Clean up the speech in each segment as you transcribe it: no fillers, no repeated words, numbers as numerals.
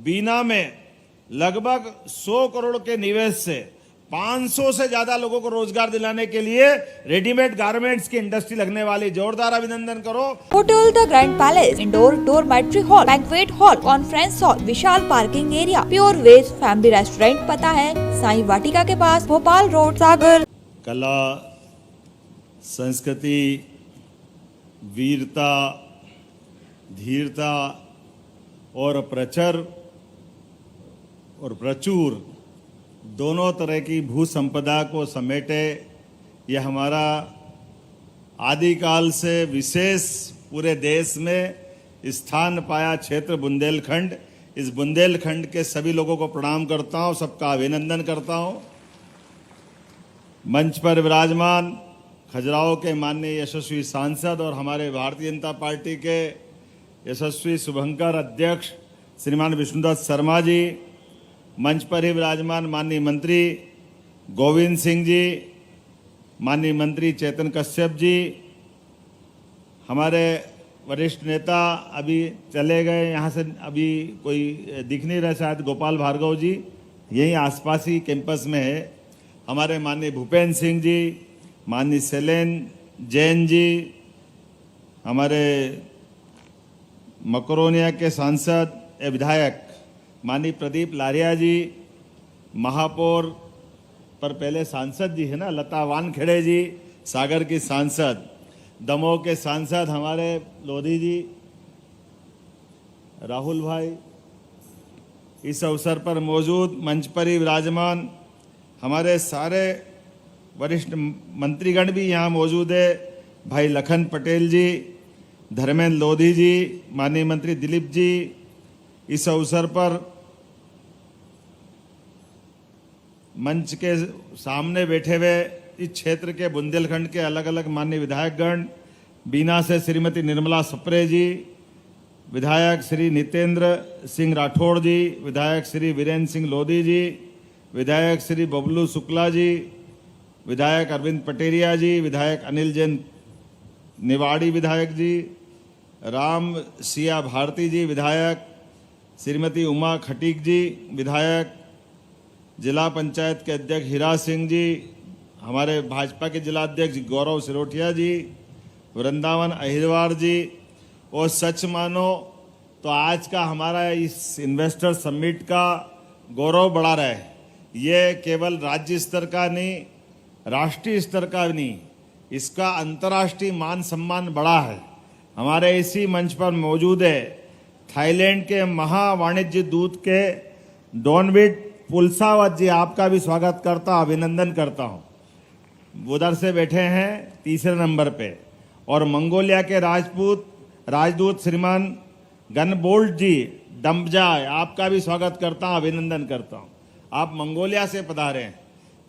बीना में लगभग 100 करोड़ के निवेश से 500 से ज्यादा लोगों को रोजगार दिलाने के लिए रेडीमेड गारमेंट्स की इंडस्ट्री लगने वाली। जोरदार अभिनंदन करो। Hotel the grand palace, indoor dormitory hall, banquet hall, conference hall, विशाल parking area, pure veg family restaurant. पता है साईं वाटिका के पास, भोपाल रोड, सागर। कला, संस्कृति, वीरता, धीरता और प्रचुर दोनों तरह की भू संपदा को समेटे यह हमारा आदिकाल से विशेष पूरे देश में स्थान पाया क्षेत्र बुंदेलखंड। इस बुंदेलखंड के सभी लोगों को प्रणाम करता हूं, सबका अभिनंदन करता हूं। मंच पर विराजमान खजुराहो के माननीय यशस्वी सांसद और हमारे भारतीय जनता पार्टी के यशस्वी शुभंकर अध्यक्ष श्रीमान विष्णुदत्त शर्मा जी, मंच पर ही विराजमान माननीय मंत्री गोविंद सिंह जी, माननीय मंत्री चेतन कश्यप जी, हमारे वरिष्ठ नेता अभी चले गए, यहाँ से अभी कोई दिख नहीं रहा, शायद गोपाल भार्गव जी यहीं आसपास ही कैंपस में है, हमारे माननीय भूपेंद्र सिंह जी, माननीय शैलेन जैन जी, हमारे मकरोनिया के सांसद विधायक माननीय प्रदीप लारिया जी, महापौर पर पहले सांसद जी है ना लता वानखेड़े जी, सागर की सांसद, दमोह के सांसद हमारे लोधी जी, राहुल भाई, इस अवसर पर मौजूद मंच पर ही विराजमान हमारे सारे वरिष्ठ मंत्रीगण भी यहाँ मौजूद है, भाई लखन पटेल जी, धर्मेंद्र लोधी जी, माननीय मंत्री दिलीप जी। इस अवसर पर मंच के सामने बैठे हुए इस क्षेत्र के बुंदेलखंड के अलग अलग माननीय विधायकगण, बीना से श्रीमती निर्मला सप्रे जी, विधायक श्री नितेंद्र सिंह राठौड़ जी, विधायक श्री वीरेंद्र सिंह लोधी जी, विधायक श्री बबलू शुक्ला जी, विधायक अरविंद पटेरिया जी, विधायक अनिल जैन निवाड़ी विधायक जी, राम सिया भारती जी विधायक, श्रीमती उमा खटीक जी विधायक, जिला पंचायत के अध्यक्ष हीरा सिंह जी, हमारे भाजपा के जिला अध्यक्ष गौरव सिरोठिया जी, वृंदावन अहिरवार जी। और सच मानो तो आज का हमारा इस इन्वेस्टर समिट का गौरव बढ़ा रहा है। ये केवल राज्य स्तर का नहीं, राष्ट्रीय स्तर का नहीं, इसका अंतर्राष्ट्रीय मान सम्मान बढ़ा है। हमारे इसी मंच पर मौजूद है थाईलैंड के महावाणिज्य दूत के डॉनविट पुलसावत जी, आपका भी स्वागत करता, अभिनंदन करता हूं। उधर से बैठे हैं तीसरे नंबर पे। और मंगोलिया के राजदूत श्रीमान गनबोल्ट जी डम्बजाय, आपका भी स्वागत करता हूं, अभिनंदन करता हूं। आप मंगोलिया से पधारे हैं।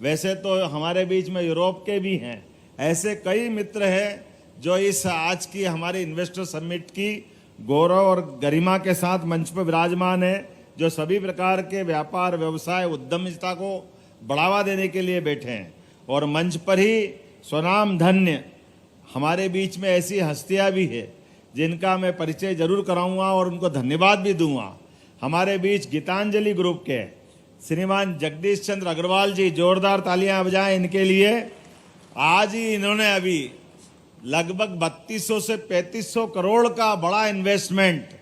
वैसे तो हमारे बीच में यूरोप के भी हैं, ऐसे कई मित्र हैं जो इस आज की हमारी इन्वेस्टर समिट की गौरव और गरिमा के साथ मंच पर विराजमान है, जो सभी प्रकार के व्यापार, व्यवसाय, उद्यमिता को बढ़ावा देने के लिए बैठे हैं। और मंच पर ही स्वनाम धन्य हमारे बीच में ऐसी हस्तियां भी है जिनका मैं परिचय जरूर कराऊंगा और उनको धन्यवाद भी दूंगा। हमारे बीच गीतांजलि ग्रुप के श्रीमान जगदीश चंद्र अग्रवाल जी, जोरदार तालियां बजाएं इनके लिए। आज ही इन्होंने अभी लगभग 3200 से 3500 करोड़ का बड़ा इन्वेस्टमेंट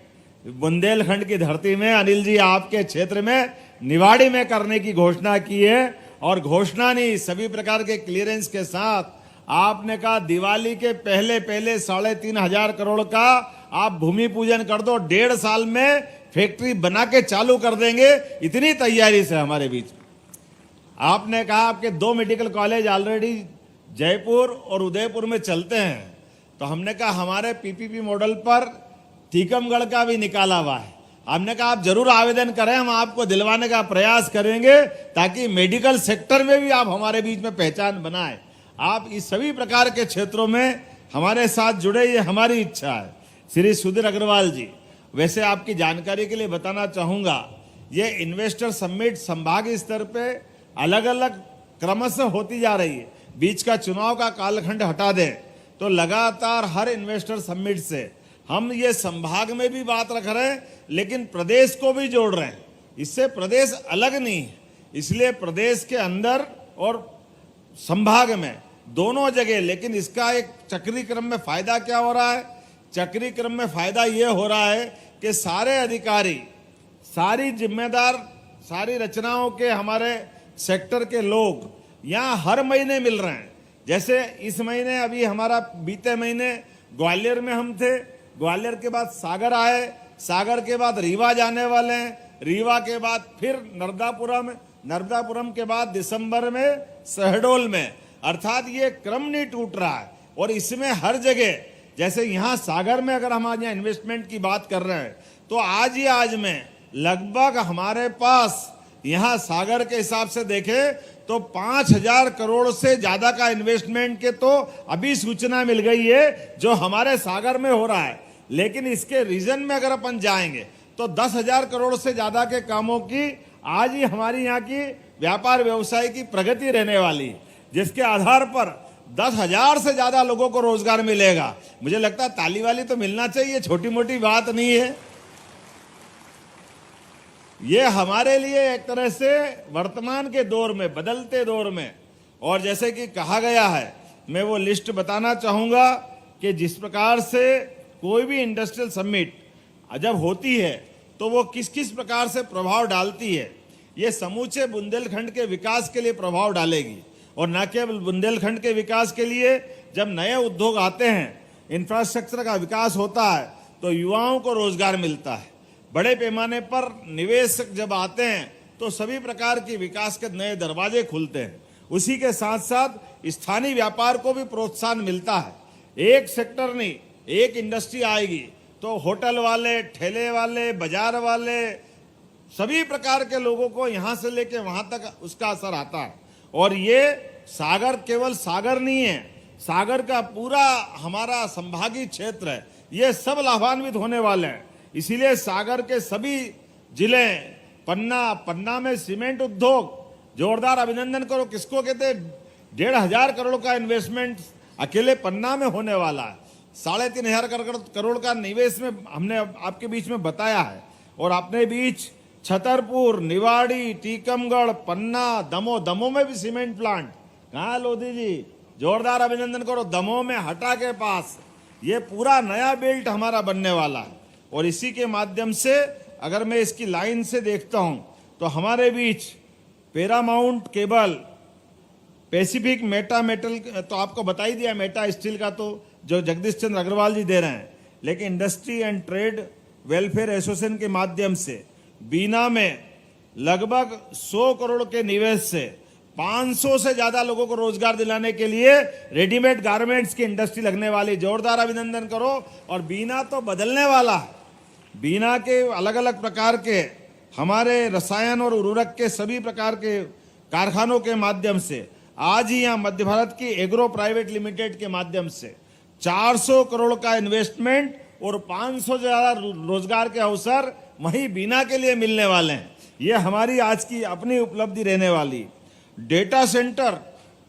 बुंदेलखंड की धरती में, अनिल जी आपके क्षेत्र में निवाड़ी में करने की घोषणा की है। और घोषणा नहीं, सभी प्रकार के क्लियरेंस के साथ आपने कहा दिवाली के पहले 3,500 करोड़ का आप भूमि पूजन कर दो, 1.5 साल में फैक्ट्री बना के चालू कर देंगे, इतनी तैयारी से हमारे बीच। आपने कहा आपके 2 मेडिकल कॉलेज ऑलरेडी जयपुर और उदयपुर में चलते हैं, तो हमने कहा हमारे पीपीपी मॉडल पर टीकमगढ़ का भी निकाला हुआ है। हमने कहा आप जरूर आवेदन करें, हम आपको दिलवाने का प्रयास करेंगे ताकि मेडिकल सेक्टर में भी आप हमारे बीच में पहचान बनाएं। आप इस सभी प्रकार के क्षेत्रों में हमारे साथ जुड़े, ये हमारी इच्छा है। श्री सुधीर अग्रवाल जी, वैसे आपकी जानकारी के लिए बताना चाहूंगा, ये इन्वेस्टर समिट संभागीय स्तर पे अलग अलग क्रमशः होती जा रही है। बीच का चुनाव का कालखंड हटा दें तो लगातार हर इन्वेस्टर समिट से हम ये संभाग में भी बात रख रहे हैं, लेकिन प्रदेश को भी जोड़ रहे हैं। इससे प्रदेश अलग नहीं है। इसलिए प्रदेश के अंदर और संभाग में दोनों जगह, लेकिन इसका एक चक्री क्रम में फायदा क्या हो रहा है? चक्री क्रम में फायदा ये हो रहा है कि सारे अधिकारी, सारी जिम्मेदार, सारी रचनाओं के हमारे सेक्टर के लोग यहाँ हर महीने मिल रहे हैं। जैसे इस महीने, अभी हमारा बीते महीने ग्वालियर में हम थे, ग्वालियर के बाद सागर आए, सागर के बाद रीवा जाने वाले हैं, रीवा के बाद फिर नर्मदापुरम, नर्मदापुरम के बाद दिसंबर में शहडोल में। अर्थात ये क्रम नहीं टूट रहा है। और इसमें हर जगह, जैसे यहाँ सागर में अगर हम आज यहाँ इन्वेस्टमेंट की बात कर रहे हैं, तो आज ही आज में लगभग हमारे पास यहाँ सागर के हिसाब से देखें तो 5,000 करोड़ से ज्यादा का इन्वेस्टमेंट के तो अभी सूचना मिल गई है जो हमारे सागर में हो रहा है। लेकिन इसके रीजन में अगर अपन जाएंगे तो 10,000 करोड़ से ज्यादा के कामों की आज ही हमारी यहाँ की व्यापार व्यवसाय की प्रगति रहने वाली है, जिसके आधार पर 10,000 से ज्यादा लोगों को रोजगार मिलेगा। मुझे लगता है ताली वाली तो मिलना चाहिए, छोटी मोटी बात नहीं है। ये हमारे लिए एक तरह से वर्तमान के दौर में, बदलते दौर में, और जैसे कि कहा गया है, मैं वो लिस्ट बताना चाहूंगा कि जिस प्रकार से कोई भी इंडस्ट्रियल समिट जब होती है तो वो किस किस प्रकार से प्रभाव डालती है। ये समूचे बुंदेलखंड के विकास के लिए प्रभाव डालेगी, और न केवल बुंदेलखंड के विकास के लिए, जब नए उद्योग आते हैं, इंफ्रास्ट्रक्चर का विकास होता है तो युवाओं को रोजगार मिलता है। बड़े पैमाने पर निवेशक जब आते हैं तो सभी प्रकार की विकास के नए दरवाजे खुलते हैं। उसी के साथ साथ स्थानीय व्यापार को भी प्रोत्साहन मिलता है। एक सेक्टर नहीं, एक इंडस्ट्री आएगी तो होटल वाले, ठेले वाले, बाजार वाले, सभी प्रकार के लोगों को यहाँ से लेके वहां तक उसका असर आता है। और ये सागर केवल सागर नहीं है, सागर का पूरा हमारा संभागीय क्षेत्र है, ये सब लाभान्वित होने वाले हैं। इसीलिए सागर के सभी जिले, पन्ना में सीमेंट उद्योग, जोरदार अभिनंदन करो। किसको कहते हैं? 1,500 करोड़ का इन्वेस्टमेंट अकेले पन्ना में होने वाला है। 3,500 करोड़ का निवेश में हमने आपके बीच में बताया है। और अपने बीच छतरपुर, निवाड़ी, टीकमगढ़, पन्ना, दमोह में भी सीमेंट प्लांट। कहाँ लोधी जी, जोरदार अभिनंदन करो। दमोह में हटा के पास ये पूरा नया बेल्ट हमारा बनने वाला है। और इसी के माध्यम से अगर मैं इसकी लाइन से देखता हूं तो हमारे बीच Paramount cable, Pacific meta metal, तो आपको बता ही दिया, मेटा स्टील का तो जो जगदीश चंद्र अग्रवाल जी दे रहे हैं। लेकिन industry and trade welfare association के माध्यम से बीना में लगभग 100 करोड़ के निवेश से 500 से ज्यादा लोगों को रोजगार दिलाने के लिए रेडीमेड गारमेंट्स की इंडस्ट्री लगने वाली। जोरदार अभिनंदन करो। और बीना तो बदलने वाला है। बीना के अलग अलग प्रकार के हमारे रसायन और उर्वरक के सभी प्रकार के कारखानों के माध्यम से आज ही यहाँ मध्य भारत की एग्रो प्राइवेट लिमिटेड के माध्यम से 400 करोड़ का इन्वेस्टमेंट और 500 से ज्यादा रोजगार के अवसर वहीं बीना के लिए मिलने वाले हैं। ये हमारी आज की अपनी उपलब्धि रहने वाली। डेटा सेंटर,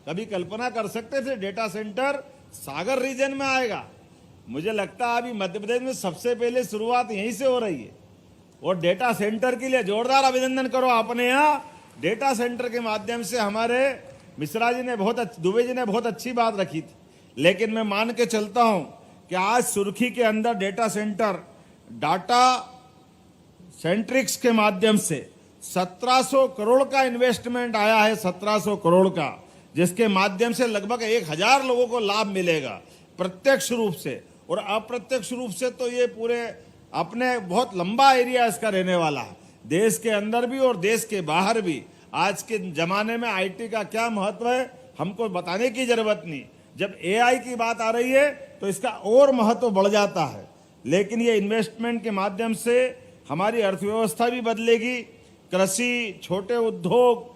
कभी कल्पना कर सकते थे डेटा सेंटर सागर रीजन में आएगा? मुझे लगता है अभी मध्य प्रदेश में सबसे पहले शुरुआत यहीं से हो रही है। और डेटा सेंटर के लिए जोरदार अभिनंदन करो। अपने यहाँ डेटा सेंटर के माध्यम से हमारे मिश्रा जी ने दुबे जी ने बहुत अच्छी बात रखी थी। लेकिन मैं मान के चलता हूं कि आज सुर्खी के अंदर डेटा सेंटर, डाटा सेंट्रिक्स के माध्यम से 1700 करोड़ का इन्वेस्टमेंट आया है, 1700 करोड़ का, जिसके माध्यम से लगभग 1,000 लोगों को लाभ मिलेगा प्रत्यक्ष रूप से। और अप्रत्यक्ष रूप से तो ये पूरे अपने बहुत लंबा एरिया इसका रहने वाला है, देश के अंदर भी और देश के बाहर भी। आज के जमाने में आईटी का क्या महत्व है हमको बताने की जरूरत नहीं। जब एआई की बात आ रही है तो इसका और महत्व बढ़ जाता है। लेकिन ये इन्वेस्टमेंट के माध्यम से हमारी अर्थव्यवस्था भी बदलेगी। कृषि, छोटे उद्योग,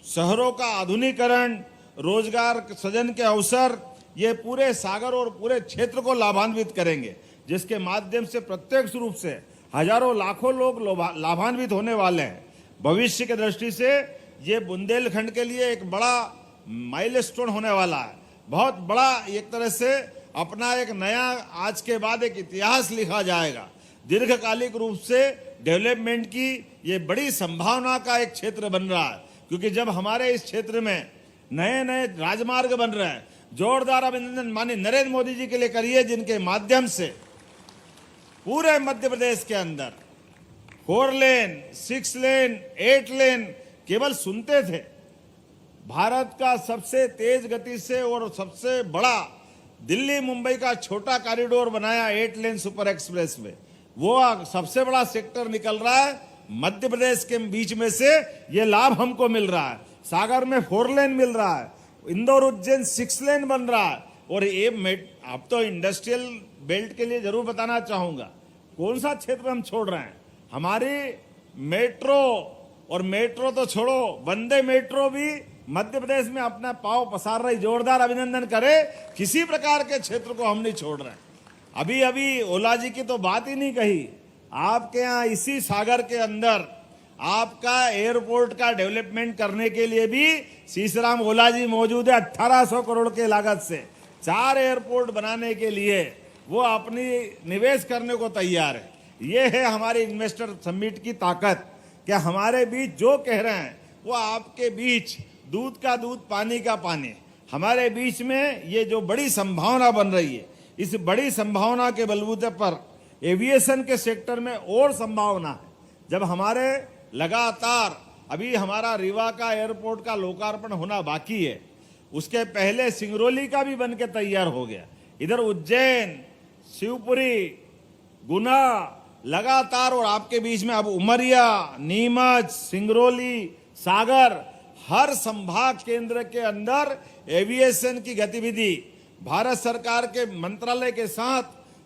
शहरों का आधुनिकीकरण, रोजगार सृजन के अवसर, ये पूरे सागर और पूरे क्षेत्र को लाभान्वित करेंगे, जिसके माध्यम से प्रत्यक्ष रूप से हजारों लाखों लोग लाभान्वित होने वाले हैं। भविष्य की दृष्टि से ये बुंदेलखंड के लिए एक बड़ा माइलस्टोन होने वाला है। बहुत बड़ा एक तरह से अपना एक नया आज के बाद एक इतिहास लिखा जाएगा। दीर्घकालिक रूप से डेवलपमेंट की ये बड़ी संभावना का एक क्षेत्र बन रहा है, क्योंकि जब हमारे इस क्षेत्र में नए नए राजमार्ग बन रहे हैं, जोरदार अभिनंदन माननीय नरेंद्र मोदी जी के लिए करिए, जिनके माध्यम से पूरे मध्य प्रदेश के अंदर 4 लेन, 6 लेन, 8 लेन केवल सुनते थे। भारत का सबसे तेज गति से और सबसे बड़ा दिल्ली मुंबई का छोटा कॉरिडोर बनाया 8 लेन सुपर एक्सप्रेस वे, वो सबसे बड़ा सेक्टर निकल रहा है मध्य प्रदेश के बीच में से, ये लाभ हमको मिल रहा है। सागर में 4 लेन मिल रहा है, इंदौर उज्जैन 6 लेन बन रहा है। और ये अब तो इंडस्ट्रियल बेल्ट के लिए जरूर बताना चाहूंगा, कौन सा क्षेत्र हम छोड़ रहे हैं। हमारी मेट्रो, और मेट्रो तो छोड़ो, वंदे मेट्रो भी मध्य प्रदेश में अपना पांव पसार रही, जोरदार अभिनंदन करे। किसी प्रकार के क्षेत्र को हम नहीं छोड़ रहे हैं। अभी अभी ओला जी की तो बात ही नहीं कही, आपके यहाँ इसी सागर के अंदर आपका एयरपोर्ट का डेवलपमेंट करने के लिए भी सीसराम ओला जी मौजूद है। 1800 करोड़ के लागत से 4 एयरपोर्ट बनाने के लिए वो अपनी निवेश करने को तैयार है। ये है हमारे इन्वेस्टर समिट की ताकत, कि हमारे बीच जो कह रहे हैं वो आपके बीच दूध का दूध पानी का पानी। हमारे बीच में ये जो बड़ी संभावना बन रही है, इस बड़ी संभावना के बलबूते पर एविएशन के सेक्टर में और संभावना है। जब हमारे लगातार अभी हमारा रीवा का एयरपोर्ट का लोकार्पण होना बाकी है, उसके पहले सिंगरौली का भी बनके तैयार हो गया। इधर उज्जैन, शिवपुरी, गुना लगातार, और आपके बीच में अब उमरिया, नीमच, सिंगरौली, सागर, हर संभाग केंद्र के अंदर एविएशन की गतिविधि भारत सरकार के मंत्रालय के साथ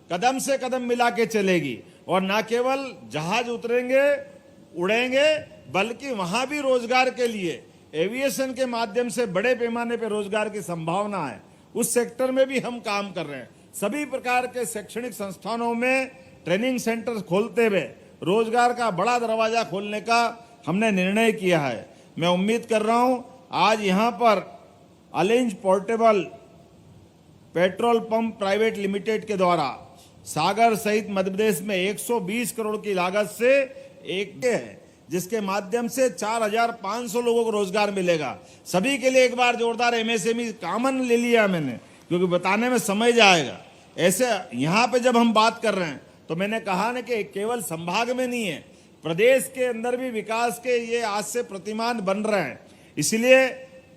कदम से कदम मिला के चलेगी। और न केवल जहाज उतरेंगे उड़ेंगे, बल्कि वहां भी रोजगार के लिए एविएशन के माध्यम से बड़े पैमाने पर रोजगार की संभावना है। उस सेक्टर में भी हम काम कर रहे हैं। सभी प्रकार के शैक्षणिक संस्थानों में ट्रेनिंग सेंटर खोलते हुए रोजगार का बड़ा दरवाजा खोलने का हमने निर्णय किया है। मैं उम्मीद कर रहा हूं आज यहां पर अलेंज portable petrol pump private limited के द्वारा सागर सहित मध्य प्रदेश में 120 करोड़ की लागत से एक है, जिसके माध्यम से 4500 लोगों को रोजगार मिलेगा। सभी के लिए एक बार जोरदार एमएसएमई कॉमन ले लिया मैंने, क्योंकि बताने में समय जाएगा। ऐसे यहां पे जब हम बात कर रहे हैं तो मैंने कहा ना कि केवल संभाग में नहीं है, प्रदेश के अंदर भी विकास के ये आज से प्रतिमान बन रहे हैं। इसलिए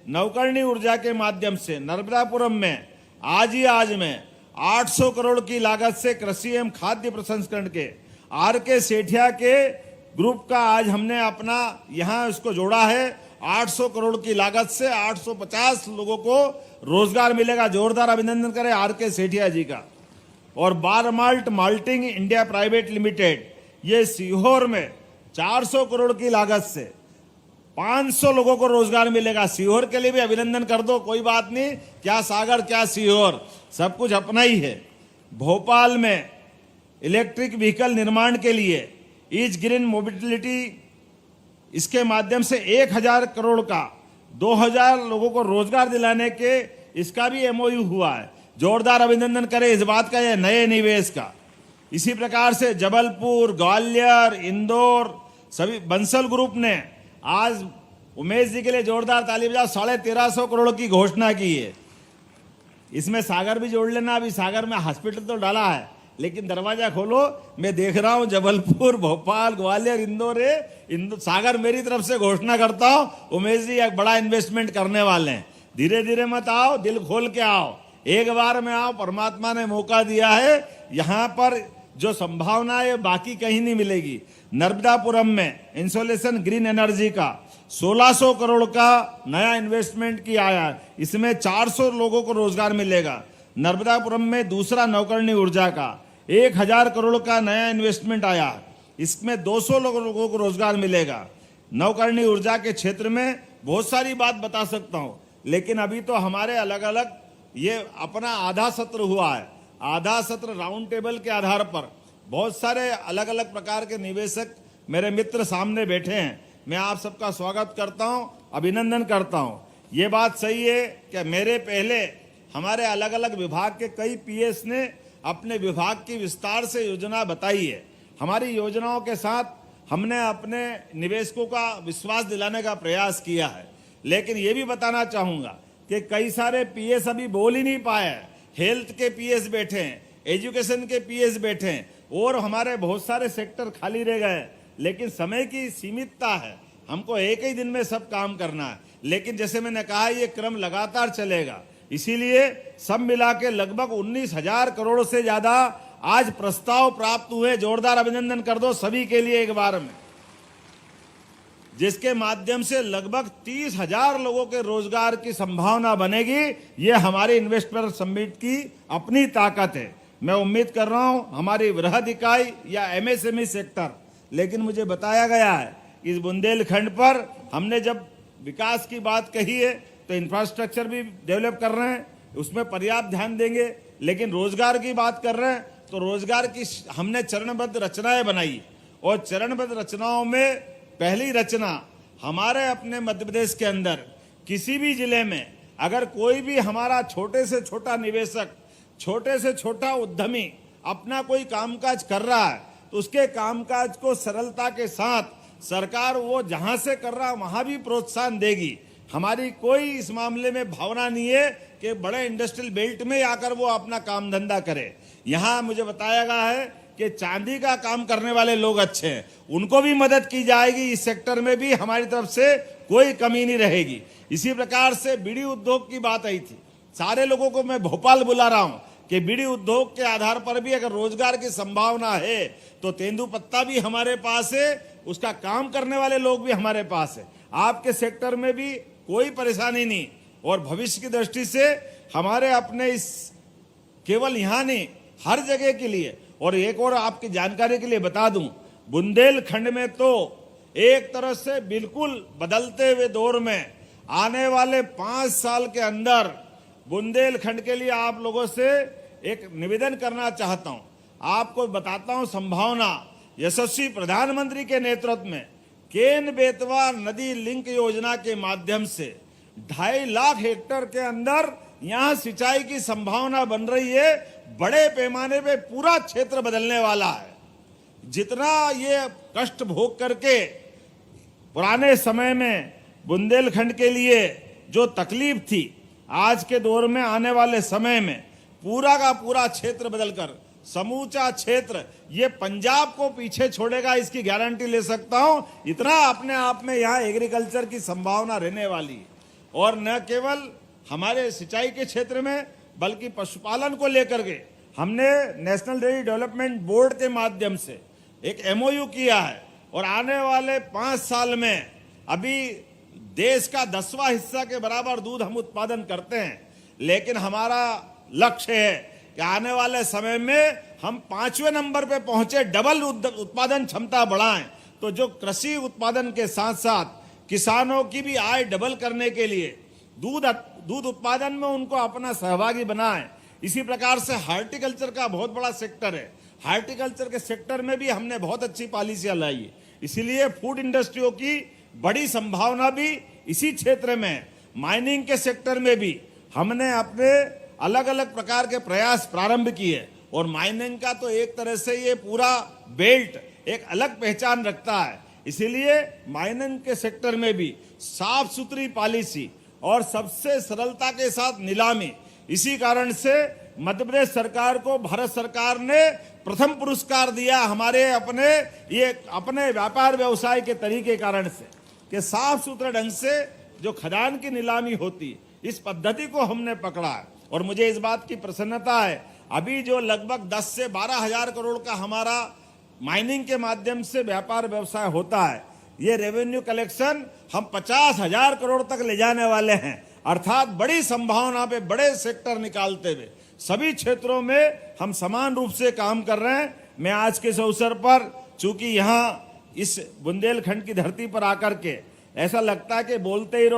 नवकरणीय ऊर्जा के माध्यम से नर्मदापुरम में आज में 800 करोड़ की लागत से कृषि एवं खाद्य प्रसंस्करण के आर.के. सेठिया के ग्रुप का आज हमने अपना यहां इसको जोड़ा है। 800 करोड़ की लागत से 850 लोगों को रोजगार मिलेगा। जोरदार अभिनंदन करें आर.के. सेठिया जी का। और बार malt malting India private limited, ये सीहोर में 400 करोड़ की लागत से 500 लोगों को रोजगार मिलेगा। सीहोर के लिए भी अभिनंदन कर दो, कोई बात नहीं, क्या सागर क्या सीहोर, सब कुछ अपना ही है। भोपाल में इलेक्ट्रिक व्हीकल निर्माण के लिए ईज ग्रीन मोबिलिटी, इसके माध्यम से 1000 करोड़ का 2000 लोगों को रोजगार दिलाने के इसका भी एमओयू हुआ है। जोरदार अभिनंदन करें इस बात का, यह नए निवेश का। इसी प्रकार से जबलपुर, ग्वालियर, इंदौर, सभी बंसल ग्रुप ने आज उमेश जी के लिए जोरदार ताली बजाओ, 1350 करोड़ की घोषणा की है। इसमें सागर भी जोड़ लेना। अभी सागर में हॉस्पिटल तो डाला है, लेकिन दरवाजा खोलो, मैं देख रहा हूं जबलपुर, भोपाल, ग्वालियर, इंदौर, सागर मेरी तरफ से घोषणा करता हूं, उमेश जी एक बड़ा इन्वेस्टमेंट करने वाले हैं। धीरे धीरे मत आओ, दिल खोल के आओ, एक बार में आओ। परमात्मा ने मौका दिया है, यहां पर जो संभावना है बाकी कहीं नहीं मिलेगी। नर्मदापुरम में इंसोलेशन ग्रीन एनर्जी का 1600 करोड़ का नया इन्वेस्टमेंट किया है, इसमें 400 लोगों को रोजगार मिलेगा। नर्मदापुरम में दूसरा नवकरणीय ऊर्जा का 1000 करोड़ का नया इन्वेस्टमेंट आया, इसमें 200 लोगों को रोजगार मिलेगा। नवकरणीय ऊर्जा के क्षेत्र में बहुत सारी बात बता सकता हूं, लेकिन अभी तो हमारे अलग अलग ये अपना आधा सत्र हुआ है। आधा सत्र राउंड टेबल के आधार पर बहुत सारे अलग अलग प्रकार के निवेशक मेरे मित्र सामने बैठे हैं। मैं आप सबका स्वागत करता हूं, अभिनंदन करता हूं। ये बात सही है कि मेरे पहले हमारे अलग अलग विभाग के कई पीएस ने अपने विभाग की विस्तार से योजना बताई है। हमारी योजनाओं के साथ हमने अपने निवेशकों का विश्वास दिलाने का प्रयास किया है। लेकिन ये भी बताना चाहूँगा कि कई सारे पीएस अभी बोल ही नहीं पाए। हेल्थ के पीएस बैठे हैं, एजुकेशन के पीएस बैठे हैं और हमारे बहुत सारे सेक्टर खाली रह गए। लेकिन समय की सीमितता है, हमको एक ही दिन में सब काम करना है। लेकिन जैसे मैंने कहा, ये क्रम लगातार चलेगा। इसीलिए सब मिला के लगभग 19,000 करोड़ से ज्यादा आज प्रस्ताव प्राप्त हुए। जोरदार अभिनंदन कर दो सभी के लिए एक बार में, जिसके माध्यम से लगभग 30,000 लोगों के रोजगार की संभावना बनेगी। ये हमारी इन्वेस्टर समिट की अपनी ताकत है। मैं उम्मीद कर रहा हूं हमारी वृहद इकाई या एमएसएमई सेक्टर, लेकिन मुझे बताया गया है इस बुंदेलखंड पर हमने जब विकास की बात कही है तो इंफ्रास्ट्रक्चर भी डेवलप कर रहे हैं, उसमें पर्याप्त ध्यान देंगे। लेकिन रोजगार की बात कर रहे हैं तो रोजगार की हमने चरणबद्ध रचनाएं बनाई और चरणबद्ध रचनाओं में पहली रचना हमारे अपने मध्य प्रदेश के अंदर किसी भी जिले में अगर कोई भी हमारा छोटे से छोटा निवेशक, छोटे से छोटा उद्यमी अपना कोई कामकाज कर रहा है तो उसके कामकाज को सरलता के साथ सरकार वो जहां से कर रहा है वहां भी प्रोत्साहन देगी। हमारी कोई इस मामले में भावना नहीं है कि बड़े इंडस्ट्रियल बेल्ट में आकर वो अपना काम धंधा करे। यहाँ मुझे बताया गया है कि चांदी का काम करने वाले लोग अच्छे हैं, उनको भी मदद की जाएगी। इस सेक्टर में भी हमारी तरफ से कोई कमी नहीं रहेगी। इसी प्रकार से बीड़ी उद्योग की बात आई थी। सारे लोगों को मैं भोपाल बुला रहा हूं कि बीड़ी उद्योग के आधार पर भी अगर रोजगार की संभावना है तो तेंदुपत्ता भी हमारे पास है, उसका काम करने वाले लोग भी हमारे पास है। आपके सेक्टर में भी कोई परेशानी नहीं। और भविष्य की दृष्टि से हमारे अपने इस केवल यहाँ नहीं हर जगह के लिए, और एक और आपकी जानकारी के लिए बता दूं, बुंदेलखंड में तो एक तरह से बिल्कुल बदलते हुए दौर में आने वाले 5 साल के अंदर बुंदेलखंड के लिए आप लोगों से एक निवेदन करना चाहता हूं। आपको बताता हूं संभावना। यशस्वी प्रधानमंत्री के नेतृत्व में केन बेतवा नदी लिंक योजना के माध्यम से 2.5 लाख हेक्टेयर के अंदर यहां सिंचाई की संभावना बन रही है। बड़े पैमाने पे पूरा क्षेत्र बदलने वाला है। जितना ये कष्ट भोग करके पुराने समय में बुंदेलखंड के लिए जो तकलीफ थी, आज के दौर में आने वाले समय में पूरा का पूरा क्षेत्र बदलकर समूचा क्षेत्र ये पंजाब को पीछे छोड़ेगा, इसकी गारंटी ले सकता हूं। इतना अपने आप में यहाँ एग्रीकल्चर की संभावना रहने वाली है। और न केवल हमारे सिंचाई के क्षेत्र में बल्कि पशुपालन को लेकर के हमने नेशनल डेयरी डेवलपमेंट बोर्ड के माध्यम से एक एमओयू किया है और आने वाले 5 साल में अभी देश का 10वां हिस्सा के बराबर दूध हम उत्पादन करते हैं। लेकिन हमारा लक्ष्य है कि आने वाले समय में हम 5वें नंबर पे पहुंचे, डबल उत्पादन क्षमता बढ़ाएं। तो जो कृषि उत्पादन के साथ साथ किसानों की भी आय डबल करने के लिए दूध उत्पादन में उनको अपना सहभागी बनाएं। इसी प्रकार से हार्टिकल्चर का बहुत बड़ा सेक्टर है। हार्टिकल्चर के सेक्टर में भी हमने बहुत अच्छी पॉलिसियां लाई है। इसीलिए फूड इंडस्ट्रियों की बड़ी संभावना भी इसी क्षेत्र में। माइनिंग के सेक्टर में भी हमने अपने अलग अलग प्रकार के प्रयास प्रारंभ किए और माइनिंग का तो एक तरह से ये पूरा बेल्ट एक अलग पहचान रखता है। इसीलिए माइनिंग के सेक्टर में भी साफ सुथरी पॉलिसी और सबसे सरलता के साथ नीलामी। इसी कारण से मध्य प्रदेश सरकार को भारत सरकार ने प्रथम पुरस्कार दिया हमारे अपने व्यापार व्यवसाय के तरीके कारण से कि साफ सुथरे ढंग से जो खदान की नीलामी होती, इस पद्धति को हमने पकड़ा है। और मुझे इस बात की प्रसन्नता है, अभी जो लगभग 10 से 12 हजार करोड़ का हमारा माइनिंग के माध्यम से व्यापार व्यवसाय होता है, ये रेवेन्यू कलेक्शन हम 50,000 करोड़ तक ले जाने वाले हैं। अर्थात बड़ी संभावना पे बड़े सेक्टर निकालते हुए सभी क्षेत्रों में हम समान रूप से काम कर रहे हैं। मैं आज के इस अवसर पर, चूंकि यहाँ इस बुंदेलखंड की धरती पर आकर के ऐसा लगता है कि बोलते ही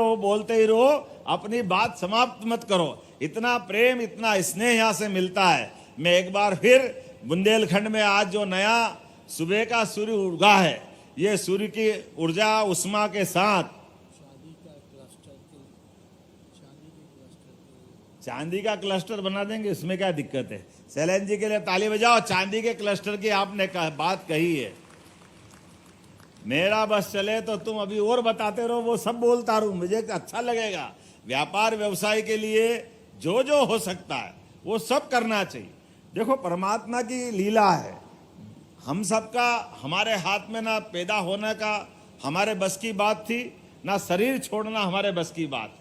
रहो, अपनी बात समाप्त मत करो। इतना प्रेम, इतना स्नेह यहाँ से मिलता है। मैं एक बार फिर बुंदेलखंड में आज जो नया सुबह का सूर्य उगा है, ये सूर्य की ऊर्जा उष्मा के साथ चांदी का क्लस्टर बना देंगे, इसमें क्या दिक्कत है। शैलेंद्र जी के लिए ताली बजाओ। चांदी के क्लस्टर की आपने बात कही है। मेरा बस चले तो तुम अभी और बताते रहो, वो सब बोलता रहूं, मुझे अच्छा लगेगा। व्यापार व्यवसाय के लिए जो जो हो सकता है वो सब करना चाहिए। देखो, परमात्मा की लीला है, हम सबका हमारे हाथ में ना पैदा होने का हमारे बस की बात थी, ना शरीर छोड़ना हमारे बस की बात।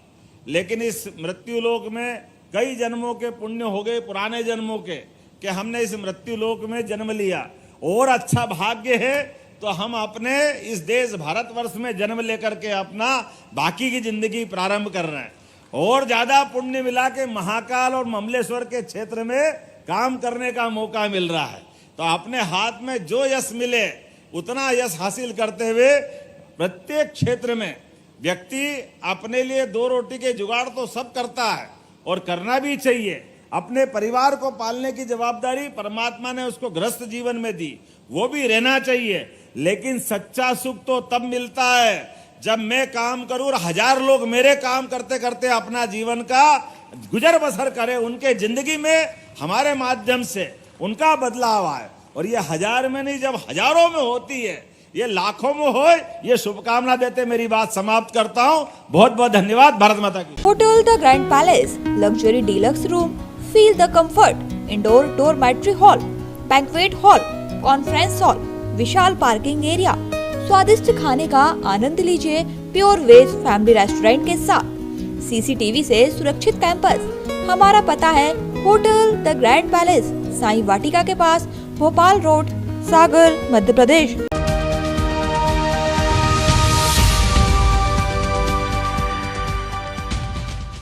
लेकिन इस मृत्यु लोक में कई जन्मों के पुण्य हो गए, पुराने जन्मों के, कि हमने इस मृत्यु लोक में जन्म लिया। और अच्छा भाग्य है तो हम अपने इस देश भारतवर्ष में जन्म लेकर के अपना बाकी की जिंदगी प्रारंभ कर रहे हैं। और ज्यादा पुण्य मिला के महाकाल और ममलेश्वर के क्षेत्र में काम करने का मौका मिल रहा है। तो अपने हाथ में जो यश मिले उतना यश हासिल करते हुए प्रत्येक क्षेत्र में व्यक्ति अपने लिए दो रोटी के जुगाड़ तो सब करता है और करना भी चाहिए। अपने परिवार को पालने की जवाबदारी परमात्मा ने उसको गृहस्थ जीवन में दी, वो भी रहना चाहिए। लेकिन सच्चा सुख तो तब मिलता है जब मैं काम करूं और 1000 लोग मेरे काम करते करते अपना जीवन का गुजर बसर करें, उनके जिंदगी में हमारे माध्यम से उनका बदलाव आए। और ये 1000 में नहीं, जब हजारों में होती है, ये लाखों में हो, ये शुभकामना देते मेरी बात समाप्त करता हूं। बहुत बहुत धन्यवाद। भारत माता की। Hotel the grand palace, luxury deluxe room, feel the comfort, indoor dormitory hall, banquet hall, conference hall, विशाल पार्किंग एरिया, स्वादिष्ट खाने का आनंद लीजिए प्योर वेज फैमिली रेस्टोरेंट के साथ। सीसीटीवी से सुरक्षित कैंपस। हमारा पता है hotel the grand Palace, Sai Vatika के पास, भोपाल रोड, सागर, मध्य प्रदेश।